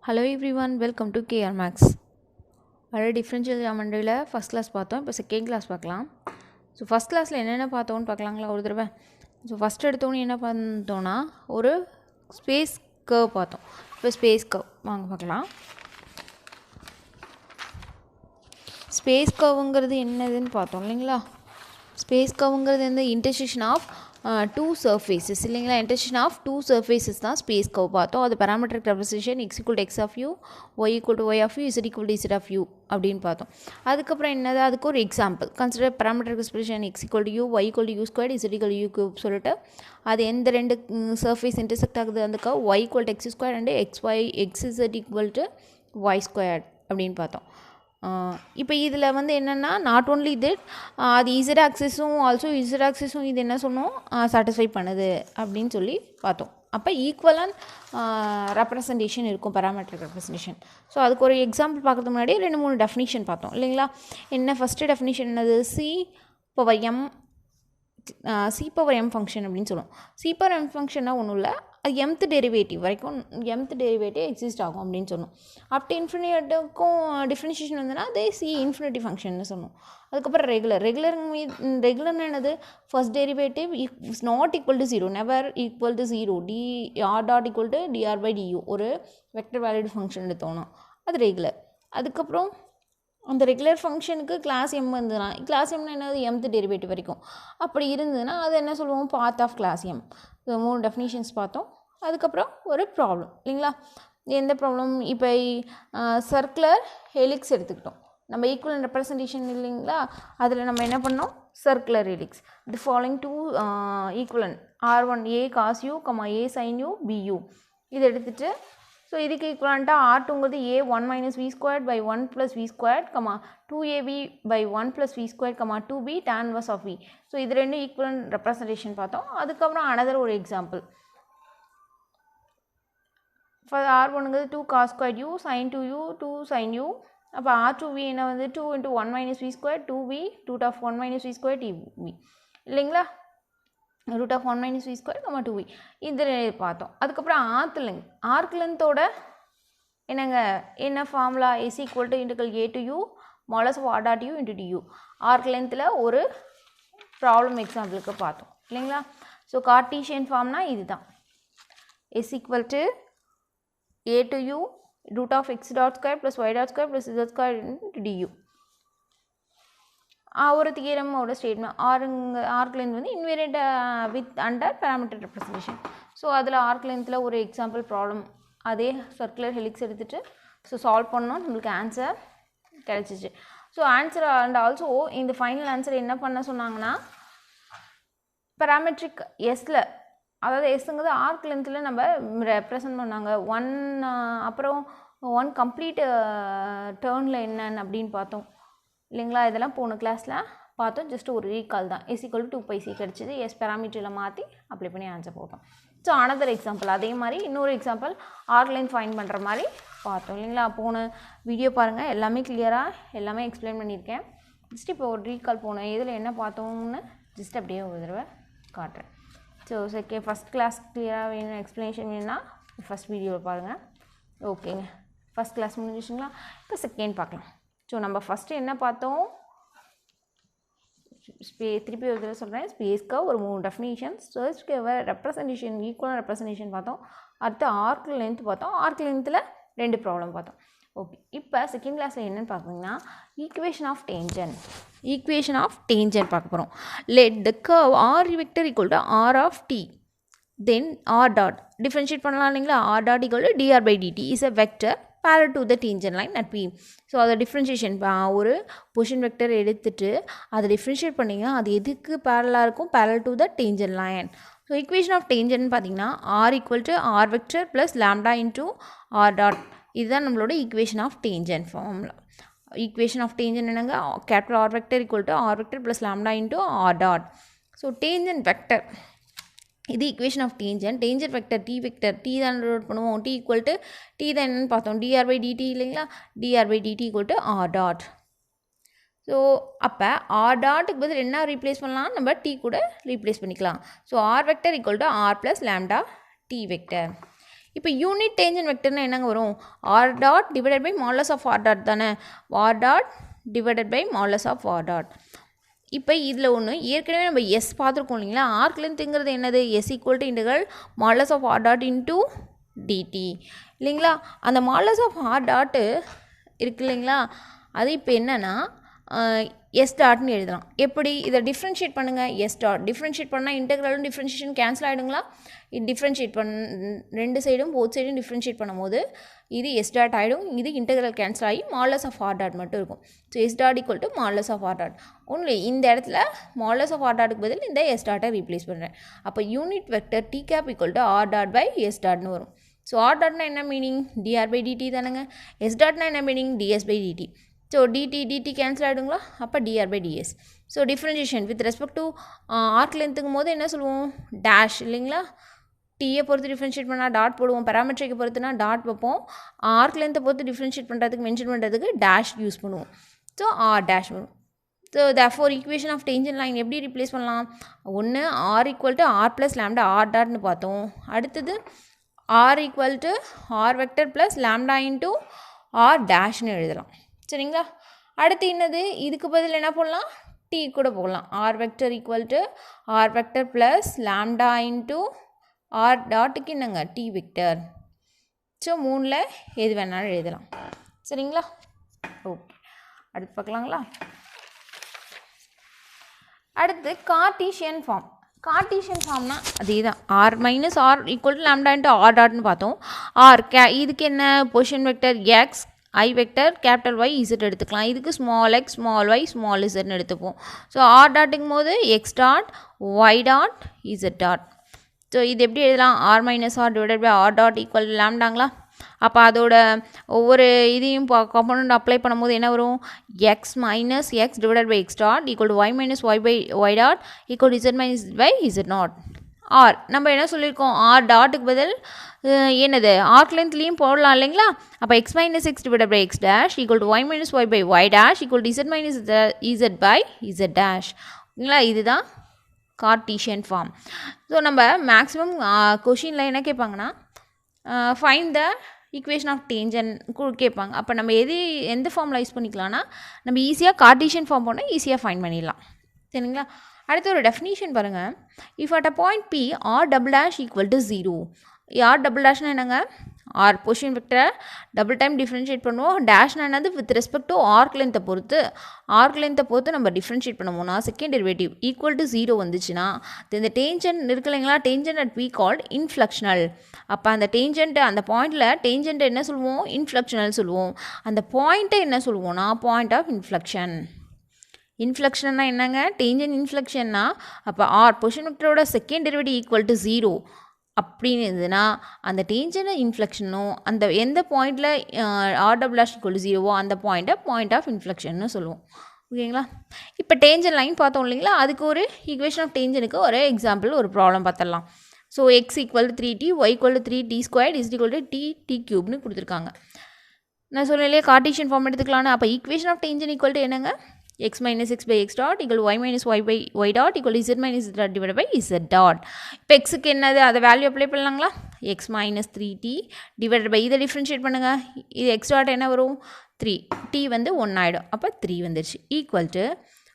Hello everyone, welcome to KR Max. அதாவது differential ஜாமெண்ட்ரியில் first class பார்த்தோம். இப்போ செகண்ட் கிளாஸ் பார்க்கலாம். ஸோ ஃபஸ்ட் கிளாஸில் என்னென்ன பார்த்தோன்னு பார்க்கலாங்களா ஒரு தடவை. ஸோ ஃபஸ்ட் எடுத்தோன்னே என்ன பார்த்தோன்னா ஒரு ஸ்பேஸ் கர்வ் பார்த்தோம். இப்போ ஸ்பேஸ் கர்வ் வாங்க பார்க்கலாம். ஸ்பேஸ் கர்வுங்கிறது என்னதுன்னு பார்த்தோம் இல்லைங்களா. ஸ்பேஸ் கர்வுங்கிறது இந்த இன்டர்செக்ஷன் ஆஃப் டூ சர்ஃபேஸஸ் இல்லைங்களா. இன்டர்செக்ஷன் ஆஃப் டூ சர்ஃபேஸஸ் தான் ஸ்பேஸ் கர்வ் பார்த்தோம். அது parametric representation x = x of u, y = y of u, z = z of u அப்படின்னு பார்த்தோம். அதுக்கப்புறம் என்னது, அதுக்கு ஒரு example consider parametric expression x = u, y = u squared, z = u³ சொல்லிட்டு அது எந்த ரெண்டு சர்ஃபேஸ் இன்டர்செக்ட் ஆகுது அந்த curve y = x² and xz = y squared அப்படின்னு பார்த்தோம். இப்போ இதில் வந்து என்னென்னா நாட் ஓன்லி இது அது இசட் ஆக்சிஸும் ஆல்சோ இசட் ஆக்சிஸும் இது என்ன சொன்னோம் சாட்டிஸ்ஃபை பண்ணுது அப்படின்னு சொல்லி பார்த்தோம். அப்போ ஈக்குவலான ரெப்ரசன்டேஷன் இருக்கும் பேராமெட்ரிக் ரெப்ரசன்டேஷன். ஸோ அதுக்கு ஒரு எக்ஸாம்பிள் பார்க்குறதுக்கு முன்னாடி 2-3 டெஃபினிஷன் பார்த்தோம் இல்லைங்களா. என்ன ஃபஸ்ட்டு டெஃபினிஷன் என்னது, சி பவர் எம் ஃபங்க்ஷன் அப்படின்னு சொல்லுவோம். சி பவர் எம் ஃபங்க்ஷனாக ஒன்றும் இல்லை, அது mth டெரிவேட்டிவ் வரைக்கும் mth டெரிவேட்டிவ் எக்ஸிஸ்ட் ஆகும் அப்படின்னு சொன்னோம். அப் டு இன்ஃபினிட்டுக்கும் டிஃப்ரென்ஷியேஷன் வந்ததுன்னா அதே சி இன்ஃபினிட்டி ஃபங்க்ஷன்னு சொன்னோம். அதுக்கப்புறம் ரெகுலர்னு என்னது, first derivative is not equal to 0, never equal to 0, r = dr/du ஒரு வெக்டர் வேலிட் ஃபங்க்ஷன் எடுத்தோன்னா அது ரெகுலர். அதுக்கப்புறம் அந்த ரெகுலர் ஃபங்க்ஷனுக்கு கிளாஸ் எம் வந்ததுன்னா கிளாஸ் எம்னா என்னது mth டெரிவேட்டிவ் வரைக்கும் அப்படி இருந்ததுன்னா அது என்ன சொல்லுவோம், path of class M. 3 definitions பார்த்தோம். அதுக்கப்புறம் ஒரு ப்ராப்ளம் இல்லைங்களா. எந்த ப்ராப்ளம், இப்போ சர்க்குலர் ஹெலிக்ஸ் எடுத்துக்கிட்டோம். நம்ம ஈக்குவல் ரெப்ரசன்டேஷன் இல்லைங்களா, அதில் நம்ம என்ன பண்ணோம், circular helix the following to ஈக்குவலன் r1 a cos u, a sin u, bu இது எடுத்துகிட்டு ஸோ இதுக்கு ஈக்குவலண்ட்டாக r2ங்கிறது a 1 - v² by 1 + v², 2ab by 1 + v², 2b tan inverse of v. So இது ரெண்டு ஈக்குவலன்ட் ரெப்ரசன்டேஷன் பார்த்தோம். அதுக்கப்புறம் அனதர் ஒரு example for r1ங்கிறது 2 cos² u, sin 2u, 2 sin u. அப்போ r2v என்ன வந்து 2 × 1 - v², 2v √1 - v² tv இல்லைங்களா, √1 - v², 2v இது பார்த்தோம். அதுக்கப்புறம் ஆர்க் லென்த்தோட என்ன formula, s = a to u mod r × u × du. Arc லென்த்தில் ஒரு ப்ராப்ளம் எக்ஸாம்பிளுக்கு பார்த்தோம் இல்லைங்களா. ஸோ கார்ட்டீசியன் ஃபார்ம்னா இதுதான், s = a to u √x² + y² + z² du. ஒரு தியரமோட ஸ்டேட்மெண்ட் ஆர்க் லென்த் வந்து invariant with under parametric representation. So அதில் ஆர்க் லென்த்தில் ஒரு எக்ஸாம்பிள் ப்ராப்ளம் அதே சர்க்குலர் ஹெலிக்ஸ் எடுத்துகிட்டு ஸோ சால்வ் பண்ணோம், நம்மளுக்கு ஆன்சர் கிடச்சிச்சு. ஸோ ஆன்சர் அண்ட் ஆல்சோ இந்த ஃபைனல் ஆன்சர் என்ன பண்ண சொன்னாங்கன்னா பேராமெட்ரிக் எஸ்ஸில், அதாவது எஸ்ஸுங்கிறது ஆர்க் லென்த்தில் நம்ம ரெப்ரசன்ட் பண்ணாங்க. அப்புறம் 1 கம்ப்ளீட் டேர்னில் என்னன்னு அப்படின்னு பார்த்தோம் இல்லைங்களா. இதெல்லாம் போன கிளாஸில் பார்த்தோம், ஜஸ்ட் ஒரு ரீகால் தான். s = 2πc கிடச்சிது, எஸ் பேராமீட்டரில் மாற்றி அப்ளை பண்ணி ஆன்சர் போட்டோம். ஸோ அனதர் எக்ஸாம்பிள் அதே மாதிரி இன்னொரு எக்ஸாம்பிள் ஆர்க் லென்த் ஃபைண்ட் பண்ணுற மாதிரி பார்த்தோம் இல்லைங்களா. போன வீடியோ பாருங்கள், எல்லாமே கிளியராக எல்லாமே எக்ஸ்பிளைன் பண்ணியிருக்கேன். ஜஸ்ட் இப்போ ஒரு ரீகால் போனோம், இதில் என்ன பார்த்தோம்னு ஜஸ்ட் அப்படியே ஒரு தடவை காட்டுறேன். ஸோ ஃபஸ்ட் கிளாஸ் கிளியராக வேணும், எக்ஸ்ப்ளனேஷன் வேணும்னா ஃபஸ்ட் வீடியோவில் பாருங்கள். ஓகேங்க, ஃபஸ்ட் கிளாஸ் முடிஞ்சிச்சுங்களா. இப்போ செகண்ட் பார்க்கலாம். ஸோ நம்ம ஃபஸ்ட்டு என்ன பார்த்தோம், திருப்பி ஒரு தடவை சொல்கிறேன், ஸ்பேஸ்க்கு ஒரு 3 டெஃபினிஷன்ஸ், சர்ச்க்கு ரெப்ரசன்டேஷன் ஈக்குவலான ரெப்ரசன்டேஷன் பார்த்தோம். அடுத்து ஆர்க் லென்த் பார்த்தோம், ஆர்க் லென்த்தில் 2 ப்ராப்ளம் பார்த்தோம். ஓகே, இப்போ செகண்ட் கிளாஸில் என்னென்னு பார்த்தீங்கன்னா ஈக்குவேஷன் ஆஃப் டேஞ்சன்ட் பார்க்க போகிறோம். Let the curve r vector = r of t, then r dot differentiate பண்ணலாம் இல்லைங்களா. r dot = dr/dt is a vector parallel to the tangent line at p. So அதை differentiation ஒரு position vector எடுத்துகிட்டு அதை differentiate பண்ணிங்கன்னா அது எதுக்கு பேரலாக இருக்கும், parallel to the tangent line. So equation of tangent பார்த்தீங்கன்னா r = r vector + lambda × r dot. இதுதான் நம்மளோட equation of tangent formula. Equation of tangent என்னங்க, capital R vector = r vector + lambda × r dot. So tangent vector இது equation of tangent vector T தான் note பண்ணுவோம். t தான் என்னென்னு பார்த்தோம், dr/dt இல்லைங்களா. dr/dt = r dot. ஸோ அப்போ r டாட்டுக்கு பதில் என்ன ரீப்ளேஸ் பண்ணலாம், நம்ம t கூட ரீப்ளேஸ் பண்ணிக்கலாம். So r vector = r + lambda t vector. இப்போ யூனிட் டேஞ்சன் வெக்டர்னா என்னங்க வரும்? R dot divided by modulus of R dot தானே. R dot divided by modulus of R dot. இப்போ இதில் ஒன்று ஏற்கனவே நம்ம எஸ் பார்த்துருக்கோம் இல்லைங்களா. ஆர்க் லென்த்துங்கிறது என்னது? S equal to integral modulus of R dot into d t இல்லைங்களா. அந்த மாடலஸ் ஆஃப் ஆர் டாட்டு இருக்கு இல்லைங்களா, அது இப்போ என்னென்னா எஸ் டாட்னு எழுதலாம். எப்படி? இதை டிஃப்ரென்ஷியேட் பண்ணுங்கள். எஸ் டாட் டிஃப்ரென்ஷியேட் பண்ணால் இன்டெக்ரலும் டிஃப்ரென்ஷியேஷன் கேன்சல் ஆகிடுங்களா. இது டிஃப்ரென்ஷியேட் ரெண்டு சைடும் போத் சைடும் டிஃப்ரென்ஷியேட் பண்ணும்போது இது எஸ் டாட் ஆகிடும், இது இன்டெக்ரல் கேன்சல் ஆகி மாடலஸ் ஆஃப் ஆர் டாட் மட்டும் இருக்கும். So s dot equal to modulus of R dot. Only இந்த இடத்துல மாடலஸ் ஆஃப் ஆர் டாட்டுக்கு பதில் இந்த எஸ் டாட்டை ரீப்ளேஸ் பண்ணுறேன். அப்போ unit vector T cap equal to R dot by S டாட்னு வரும். ஸோ ஆர் டாட்னா என்ன மீனிங்? டிஆர் பை டிடி தானேங்க. எஸ் டாட்னா என்ன meaning? DS by DT. So DT cancel ஆகிடுங்களா. அப்போ DR by DS. So differentiation with respect to arc லென்த்துக்கும் போது என்ன சொல்லுவோம்? டேஷ் இல்லைங்களா. டீயை பொறுத்து டிஃப்ரென்ஷியேட் பண்ணால் டாட் போடுவோம். பேராமெட்ரிக்கை பொறுத்துனா டாட் வைப்போம். ஆர்க் லென்த்தை பொறுத்து டிஃப்ரென்ஷியேட் பண்ணுறதுக்கு மென்ஷன் பண்ணுறதுக்கு டேஷ் யூஸ் பண்ணுவோம். ஸோ ஆர் டேஷ் வரும். So therefore equation of tangent line எப்படி ரிப்ளேஸ் பண்ணலாம்? ஒன்று R equal to R plus lambda R டாட்னு பார்த்தோம். அடுத்தது R equal to R vector plus lambda into ஆர் டேஷ்னு எழுதலாம். சரிங்களா. அடுத்து என்னது? இதுக்கு பதில் என்ன போடலாம்? டி கூட போடலாம். R vector equal to R vector plus lambda into R டாட்டுக்கு என்னங்க? T vector. ஸோ மூணில் எது வேணாலும் எழுதலாம். சரிங்களா. ஓகே, அடுத்து பார்க்கலாங்களா. அடுத்து கார்ட்டீசியன் ஃபார்ம். கார்ட்டீசியன் ஃபார்ம்னா அதே தான். R minus R equal to lambda into ஆர் டாட்னு பார்த்தோம். ஆர் இதுக்கு என்ன? Position vector X, I vector, capital Y, Z எடுத்துக்கலாம். இதுக்கு small X, small Y, small இசட்னு எடுத்துப்போம். ஸோ ஆர் டாட்டுக்கும் போது X dot, Y dot, Z dot. So இது எப்படி எழுதலாம்? R minus R divided by R dot equal லேம்டாங்களா. அப்போ அதோட ஒவ்வொரு இதையும் காம்பனண்ட் அப்ளை பண்ணும்போது என்ன வரும்? X minus X divided by x dot equal to Y minus Y by y dot equal to Z minus by z naught. ஆர் நம்ம என்ன சொல்லியிருக்கோம்? ஆர் டாட்டுக்கு பதில் என்னது? ஆர்க் லென்த்லேயும் போடலாம் இல்லைங்களா. அப்போ X minus X divided by X dash equal to Y minus Y by Y dash equal to Z minus Z by Z dash. ஓகேங்களா. இதுதான் கார்ட்டீசியன் ஃபார்ம். ஸோ நம்ம மேக்ஸிமம் கொஷினில் என்ன கேட்பாங்கன்னா find the equation of tangent கேட்பாங்க. அப்போ நம்ம எந்த ஃபார்மில் யூஸ் பண்ணிக்கலாம்னா நம்ம ஈஸியாக கார்ட்டீசியன் ஃபார்ம் போனால் ஈஸியாக ஃபைண்ட் பண்ணிடலாம். சரிங்களா. அடுத்து ஒரு டெஃபினிஷன் பாருங்கள். If at a point P R double dash equal to 0. R double டேஷ்னா என்னங்க? ஆர் பொசிஷன் வெக்டரை டபுள் டைம் டிஃப்ரென்ஷியேட் பண்ணுவோம். டேஷ்னா என்னது? வித் ரெஸ்பெக்ட் டு ஆர்க் லென்த்தை பொறுத்து நம்ம டிஃப்ரென்ஷியேட் பண்ணுவோம்னா செகண்ட் டெரிவேட்டிவ் ஈக்குவல் டு 0 வந்துச்சுன்னா இந்த டேஞ்சன் இருக்கு இல்லைங்களா, டேஞ்சன் அட் பி கால்ட் இன்ஃப்ளக்ஷனல். அப்போ அந்த டேஞ்சன்ட்டு அந்த பாயிண்டில் டேஞ்சன்ட்டு என்ன சொல்லுவோம்? இன்ஃப்ளக்ஷனல் சொல்லுவோம். அந்த பாயிண்ட்டை என்ன சொல்லுவோம்னா பாயிண்ட் ஆஃப் இன்ஃப்ளக்ஷன். இன்ஃப்ளக்ஷன்னா என்னங்க? டேஞ்சன் இன்ஃப்ளக்ஷன்னா அப்போ ஆர் பொசிஷன் வெக்டரோட செகண்ட் டெரிவேட்டிவ் ஈக்குவல் டு 0 அப்படின்னு இருந்ததுன்னா அந்த டேஞ்சன் இன்ஃப்ளக்ஷனும் அந்த எந்த பாயிண்டில் R double dash equal to 0வோ அந்த பாயிண்ட்டை பாயிண்ட் ஆஃப் இன்ஃப்ளக்ஷன்னு சொல்லுவோம். ஓகேங்களா. இப்போ டேஞ்சன் லைன் பார்த்தோம் இல்லைங்களா, அதுக்கு ஒரு ஈக்குவேஷன் ஆஃப் டேஞ்சனுக்கு ஒரு எக்ஸாம்பிள் ஒரு ப்ராப்ளம் பார்த்துடலாம். So x equal to 3t, y equal to 3t square is equal to t கியூப்னு கொடுத்துருக்காங்க. நான் சொல்லலையே கார்ட்டீசியன் ஃபார்ம் எடுத்துக்கலான்னு. அப்போ equation of tangent equal to என்னங்க? x minus x by x dot equal to y minus y by y dot equal to z minus z dot divided by z dot. இப்போ xக்கு என்னது? அதை value apply பண்ணலாங்களா? x minus 3t divided by இதை differentiate பண்ணுங்கள். இது x dot என்ன வரும்? 3. t வந்து 1 ஆகிடும். அப்போ 3 வந்துடுச்சு. ஈக்குவல் டு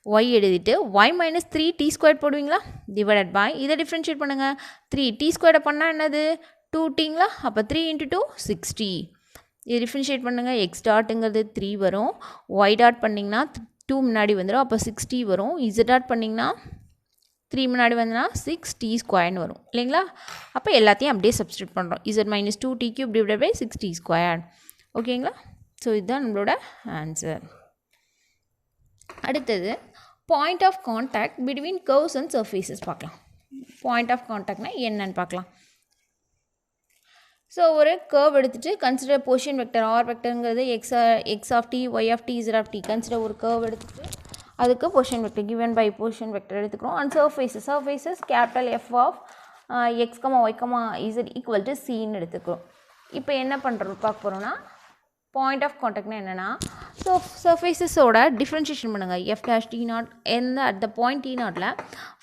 y எழுதிட்டு y minus 3t ஸ்கொயர் போடுவீங்களா? டிவைடட் பை இதை டிஃப்ரென்ஷியேட் பண்ணுங்கள். 3t ஸ்கொயரை பண்ணால் என்னது? 2tங்களா. அப்போ 3 into 2 60. இது டிஃப்ரென்ஷியேட் பண்ணுங்கள். x டாட்டுங்கிறது 3 வரும். y டாட் பண்ணிங்கன்னா 2 முன்னாடி வந்துடும். அப்போ 60 வரும். z டாட் பண்ணிங்கன்னா 3 முன்னாடி வந்துன்னா 6t ஸ்கொயர்னு வரும் இல்லைங்களா. அப்போ எல்லாத்தையும் அப்படியே சப்ஸ்டியூட் பண்ணுறோம். z minus 2t cube divided by 6t square. ஓகேங்களா. ஸோ இதுதான் நம்மளோட ஆன்சர். அடுத்தது point of contact between curves and surfaces பார்க்கலாம். பாயிண்ட் ஆஃப் கான்டாக்ட்னா என்னன்னு பார்க்கலாம். ஸோ ஒரு கர்வ் எடுத்துகிட்டு கன்சிடர் பொசிஷன் வெக்டர் ஆர் வெக்டருங்கிறது X of T, Y of T, Z of T. Consider ஒரு கர்வ் எடுத்துகிட்டு அதுக்கு position vector given by position vector எடுத்துக்கிறோம். And surfaces capital F of X comma Y comma Z equal to சின்னு எடுத்துக்கிறோம். இப்போ என்ன பண்ணுறோம் பார்க்க போகிறோன்னா பாயிண்ட் ஆஃப் காண்டாக்ட்னா என்னென்னா ஸோ சர்ஃபேஸஸோட டிஃப்ரென்ஷியேஷன் பண்ணுங்கள் எஃப் டேஷ் டி நாட் எந்த அட் த பாயிண்ட் டி நாட்டில்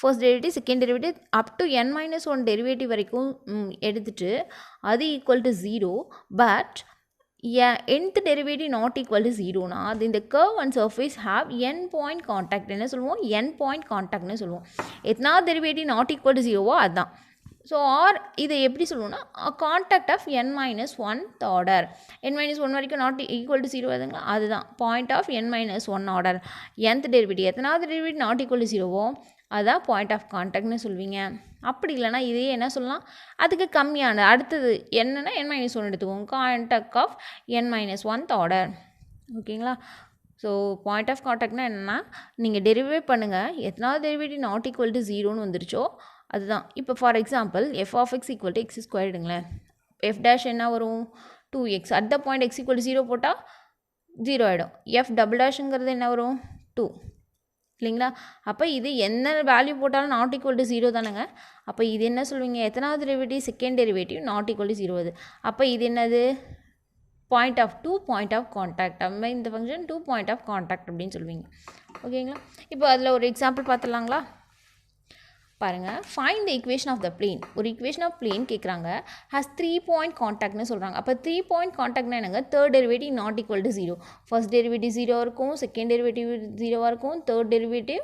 first derivative second derivative up to n-1 derivative வரைக்கும் எடுத்துகிட்டு அது equal to 0 but nth derivative not equal to 0 na then the curve and surface have n point contact என்ன சொல்லுவோம் n point contact னு சொல்லுவோம் எத்தனா derivative not equal to 0 அதான் so R இதை எப்படி சொல்லுவோம்னா contact of n-1 order n-1 வரைக்கும் not equal to 0 அதுங்களா அதுதான் point of n-1 order nth derivative எத்தனாவது டெரிவேட்டிவ் நாட் ஈக்குவல் டு 0வோ அதான் பாயிண்ட் ஆஃப் கான்டாக்ட்னு சொல்வீங்க அப்படி இல்லைனா இதே என்ன சொல்லலாம் அதுக்கு கம்மியான அடுத்தது என்னென்னா n-1 எடுத்துக்கோங்க கான்டாக்ட் ஆஃப் n-1 ஆர்டர் ஓகேங்களா ஸோ பாயிண்ட் ஆஃப் கான்டாக்ட்னா என்னென்னா நீங்கள் டெரிவேட் பண்ணுங்கள் எத்தனாவது டெரிவேட்டிவ் நாட் ஈக்குவல் டு 0ன்னு வந்துருச்சோ அதுதான் இப்போ for example F of X equal to X square எடுங்களேன் எஃப் டேஷ் என்ன வரும் 2x at the point X equal to 0 போட்டால் 0 ஆகிடும் எஃப் டபுள் டேஷுங்கிறது என்ன வரும் 2 இல்லைங்களா அப்போ இது என்ன வேல்யூ போட்டாலும் நாட் ஈக்குவல் டு 0 தானேங்க அப்போ இது என்ன சொல்வீங்க எத்தனாவது derivative second derivative not equal to 0 அது அப்போ இது என்னது point of 2 point of contact நம்ம இந்த ஃபங்க்ஷன் 2 பாயிண்ட் ஆஃப் கான்டாக்ட் அப்படின்னு சொல்வீங்க ஓகேங்களா இப்போ அதில் ஒரு எக்ஸாம்பிள் பார்த்துடலாங்களா பாருங்கள் find the equation of the plane ஒரு ஈக்குவேஷன் ஆஃப் பிளேன் கேட்குறாங்க ஹாஸ் 3 பாயிண்ட் கான்டாக்ட்னு சொல்கிறாங்க அப்போ 3 பாயிண்ட் கான்டாக்ட்னா என்னங்க third derivative not equal to 0 first derivative 0 இருக்கும் செகண்ட் டெரிவேட்டிவ் 0 இருக்கும் தேர்ட் டெரிவேட்டிவ்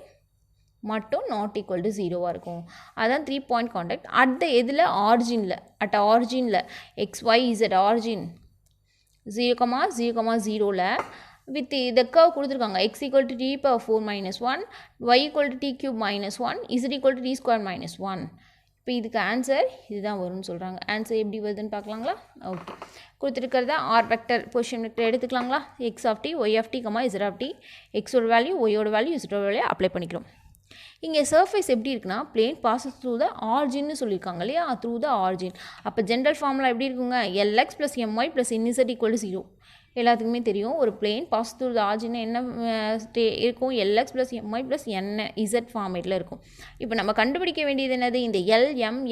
மட்டும் நாட் ஈக்குவல் டு 0 இருக்கும் அதான் 3 பாயிண்ட் கான்டாக்ட் அட் த எதில் ஆரிஜினில் அட் ஆரிஜினில் XYZ ஆரிஜின் 0,0,0ல் with the curve கொடுத்துருக்காங்க x equal to t power 4 minus 1 y equal to t cube minus 1 z equal to t square minus 1 இப்போ இதுக்கு answer இதுதான் வரும்னு சொல்கிறாங்க ஆன்சர் எப்படி வருதுன்னு பார்க்கலாங்களா ஓகே கொடுத்துருக்கிறத ஆர் வெக்டர் பொசிஷன் வெக்டர் எடுத்துக்கலாங்களா x of t y of t z of t x ஓட வேல்யூ y ஓட வேல்யூ z ஓட வேல்யூ அப்ளை பண்ணிக்கிறோம் இங்கே சர்ஃபேஸ் எப்படி இருக்குன்னா பிளேன் பாசஸ் த்ரூ த ஆரிஜின்னு சொல்லியிருக்காங்க இல்லையா த்ரூ த ஆரிஜின் அப்போ ஜென்ரல் ஃபார்முலா எப்படி இருக்குங்க lx + my + nz = 0 எல்லாத்துக்குமே தெரியும் ஒரு plane pass through the origin என்ன இருக்கும் lx + my + nz ஃபார்மேட்டில் இருக்கும் இப்போ நம்ம கண்டுபிடிக்க வேண்டியது என்னது இந்த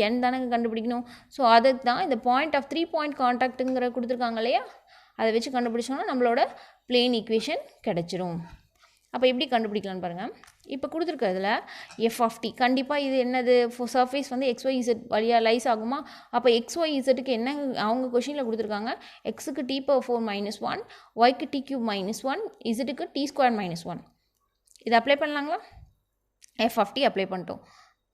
n தானே கண்டுபிடிக்கணும் ஸோ அதுக்கு தான் இந்த பாயிண்ட் ஆஃப் 3 பாயிண்ட் கான்டாக்ட்டுங்கிற கொடுத்துருக்காங்க இல்லையா அதை வச்சு கண்டுபிடிச்சோன்னா நம்மளோட பிளேன் ஈக்குவேஷன் கிடச்சிரும் அப்போ எப்படி கண்டுபிடிக்கலான்னு பாருங்கள் இப்போ கொடுத்துருக்கிறதுல எஃப் ஆஃப் டி கண்டிப்பாக இது என்னது சர்ஃபேஸ் வந்து XYZ வழியாக லைஸ் ஆகுமா அப்போ XYZக்கு என்ன அவங்க கொஷினில் கொடுத்துருக்காங்க எக்ஸுக்கு t power 4 - 1 ஒய்க்கு t cube -1 இசட்டுக்கு t square -1 இது அப்ளை பண்ணலாங்களா எஃப் ஆஃப் டி அப்ளை பண்ணிட்டோம்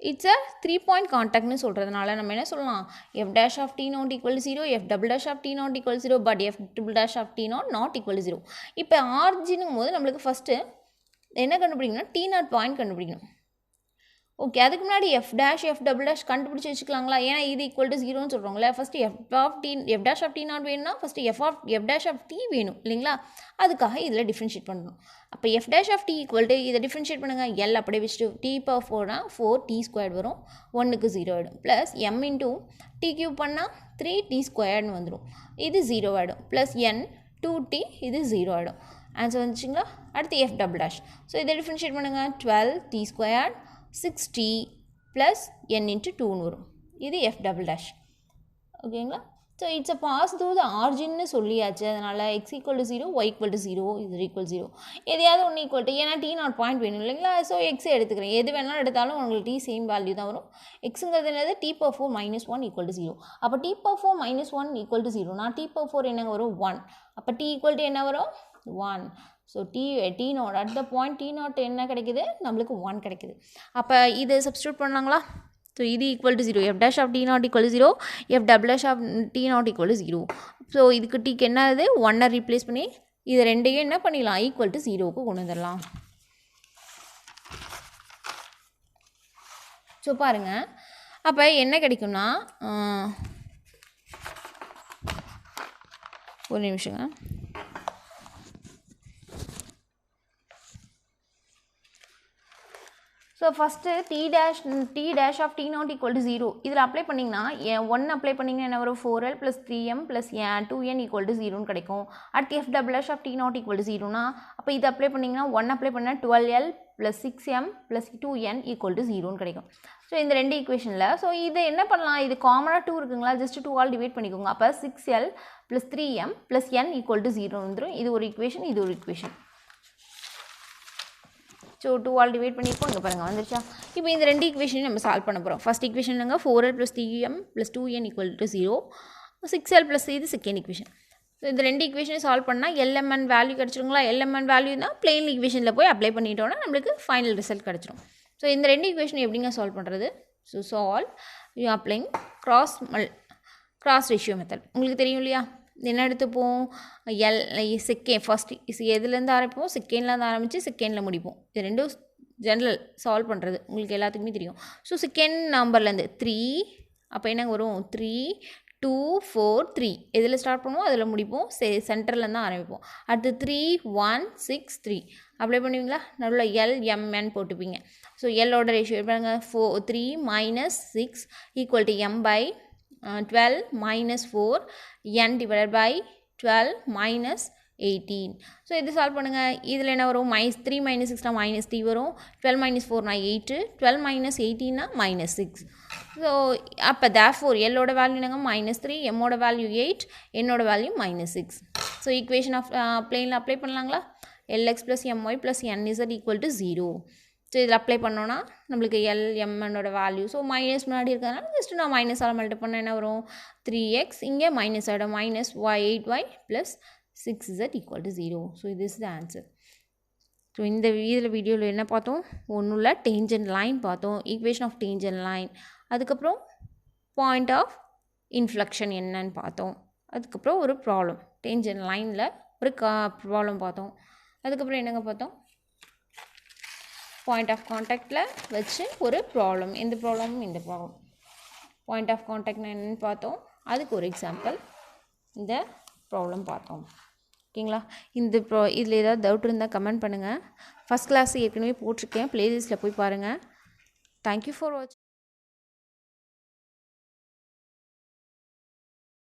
இட்ஸ் அ 3 பாயிண்ட் கான்டாக்ட்னு சொல்கிறதுனால நம்ம என்ன சொல்லலாம் F dash of D not equal 0 F double dash of D not equal 0 but F double dash of D not equal 0 இப்போ ஆர்ஜினுங்கும் போது நம்மளுக்கு ஃபஸ்ட்டு என்ன கண்டுபிடிக்கணும் டி நாட் பாயிண்ட் கண்டுபிடிக்கணும் ஓகே அதுக்கு முன்னாடி F dash F double dash கண்டுபிடிச்சி வச்சுக்கலாங்களா ஏன்னா இது equal to 0ன்னு சொல்கிறோங்களே first F dash of D naught வேணும்னா first F dash of T வேணும் இல்லைங்களா அதுக்காக இதில் டிஃப்ரென்ஷியேட் பண்ணணும் அப்போ F dash of T equal to இதை டிஃப்ரென்ஷியேட் பண்ணுங்கள் எல் அப்படியே வச்சுட்டு t power 4னா 4 t ஸ்கொயர்டு வரும் 1க்கு 0 ஆகிடும் plus m into t cube பண்ணால் 3 t ஸ்கொயர்னு வந்துடும் இது 0 ஆகிடும் ப்ளஸ் n 2t இது 0 ஆகிடும் ஆன்சர் வந்துச்சுங்களா அடுத்து எஃப் டபுள் டேஷ் ஸோ இதை டிஃப்ரென்ஷியேட் பண்ணுங்கள் 12 t square 6t plus n into 2ன்னு வரும் இது எஃப் டபுள் டேஷ் ஓகேங்களா so it's a pass through the ஆர்ஜின்னு சொல்லியாச்சு அதனால் x = 0 y = 0 z = 0 எதையாவது ஒன்று ஈக்குவல் டு ஏன்னா t நாட் பாயிண்ட் வேணும் இல்லைங்களா ஸோ எக்ஸை எடுத்துக்கிறேன் எது வேணாலும் எடுத்தாலும் உங்களுக்கு t சேம் வேல்யூ தான் வரும் எக்ஸுங்கிறது என்னது t power 4 - 1 = 0 அப்போ t power 4 - 1 = 0 நான் t power 4 என்னங்க வரும் 1 அப்போ t = என்ன வரும் 1 so t naught at the point t naught என்ன கிடைக்குது நம்மளுக்கு 1 கிடைக்குது அப்போ இது சப்ஸ்டியூட் பண்ணலாங்களா ஸோ இது equal to 0 f dash of D not equal 0 F double dash of D not equal 0 so இதுக்கு டீக்கு என்னது 1 ரீப்ளேஸ் பண்ணி இது ரெண்டையும் என்ன பண்ணிடலாம் ஈக்குவல் டு 0க்கு கொண்டு வந்துடலாம் ஸோ பாருங்கள் அப்போ என்ன கிடைக்கும்னா ஒரு நிமிஷங்க so first T dash of D not equal to 0 இதில் அப்ளை பண்ணிங்கன்னா 1 அப்ளை பண்ணிங்கன்னா என்ன வரும் 4l + 3m + 2n = 0ன்னு கிடைக்கும் அடுத்து F double dash of D not equal to 0னா அப்போ இது அப்ளை பண்ணிங்கன்னா 1 அப்ளை பண்ணால் 12l + 6m + 2n = 0ன்னு கிடைக்கும் ஸோ இந்த ரெண்டு ஈக்குவேஷனில் ஸோ இதை என்ன பண்ணலாம், இது காமனாக 2 இருக்குங்களா, ஜஸ்ட் 2 ஆல் டிவைட் பண்ணிக்கோங்க. அப்போ 6L + 3M + N = 0 வந்துடும். இது ஒரு ஈக்குவேஷன், இது ஒரு ஈக்குவேஷன். ஸோ 2 ஆல் டிவைட் பண்ணிப்போம். இங்கே பாருங்கள் வந்துருச்சா. இப்போ இந்த ரெண்டு ஈக்குவேஷனையும் நம்ம சால்வ் பண்ண போகிறோம். ஃபர்ஸ்ட் ஈக்குவேஷன் என்னங்க, 4L + 3M + 2N = 0. 6L + இது செகண்ட் ஈக்குவேஷன். ஸோ இந்த ரெண்டு ஈக்குவேஷனையும் சால்வ் பண்ணால் LMN வேல்யூ கிடச்சிருங்களா. LMN வேல்யூ தான் பிளெயின் ஈக்குவேஷனில் போய் அப்ளை பண்ணிட்டோன்னா நம்மளுக்கு ஃபைனல் ரிசல்ட் கிடச்சிரும். ஸோ இந்த ரெண்டு ஈக்குவேஷன் எப்படிங்க சால்வ் பண்ணுறது. So solve you applying cross ratio method. உங்களுக்கு தெரியும் இல்லையா. என்ன எடுத்துப்போம், செகண்ட் ஃபஸ்ட் எதுலேருந்து ஆரம்பிப்போம், செகண்ட்லேருந்து ஆரம்பித்து செகண்டில் முடிப்போம். இது ரெண்டும் ஜென்ரல் சால்வ் பண்ணுறது உங்களுக்கு எல்லாத்துக்குமே தெரியும். ஸோ செகண்ட் நம்பர்லேருந்து 3, அப்போ என்ன வரும் 3 2 4 3 எதில் ஸ்டார்ட் பண்ணுவோம் அதில் முடிப்போம். சென்டர்லேருந்து தான் ஆரம்பிப்போம். அடுத்து 3 1 6 3 அப்ளை பண்ணுவீங்களா. நடுவில் LMN போட்டுப்பீங்க. ஸோ எல்லோட ரேஷியோ பாருங்க 3 - 6 = M/12 - 4 N / 12 - 18. ஸோ இது சால்வ் பண்ணுங்கள். இதில் என்ன வரும், -3 - 6 -3 வரும். 12 - 4 8, 12 - 18 -6. ஸோ அப்போ therefore எல்லோட வேல்யூ என்னங்க -3, எம்மோட வேல்யூ 8, என்னோட வேல்யூ -6. ஸோ ஈக்குவேஷன் ஆஃப் பிளெயினில் அப்ளை பண்ணலாங்களா. LX + MY + NZ = 0. ஸோ இதில் அப்ளை பண்ணோன்னா நம்மளுக்கு LMNோட வேல்யூ ஸோ மைனஸ் முன்னாடி இருக்கிறதுனால ஜஸ்ட் நான் மைனஸால் மல்டி பண்ணால் என்ன வரும் 3x, இங்கே மைனஸ் ஆகிடும் -8y + 6z = 0. ஸோ இது இஸ் த ஆன்சர். ஸோ இந்த வீடியோவில் என்ன பார்த்தோம், ஒன்றும் இல்லை டேஞ்சன்ட் லைன் பார்த்தோம், ஈக்குவேஷன் ஆஃப் டேஞ்சன்ட் லைன், அதுக்கப்புறம் பாயிண்ட் ஆஃப் இன்ஃப்ளெக்ஷன் என்னன்னு பார்த்தோம், அதுக்கப்புறம் ஒரு ப்ராப்ளம் டேஞ்சன்ட் லைனில் ஒரு ப்ராப்ளம் பார்த்தோம், அதுக்கப்புறம் என்னங்க பார்த்தோம் பாயிண்ட் ஆஃப் கான்டாக்டில் வச்சு ஒரு ப்ராப்ளம். எந்த ப்ராப்ளமும் இந்த ப்ராப்ளம் பாயிண்ட் ஆஃப் கான்டாக்ட்னா என்னென்னு பார்த்தோம், அதுக்கு ஒரு எக்ஸாம்பிள் இந்த ப்ராப்ளம் பார்த்தோம். ஓகேங்களா. இதில் ஏதாவது டவுட் இருந்தால் கமெண்ட் பண்ணுங்கள். ஃபஸ்ட் கிளாஸ் ஏற்கனவே போட்டிருக்கேன், ப்ளேலிஸ்ட்டில் போய் பாருங்கள். தேங்க்யூ ஃபார் வாட்சிங்.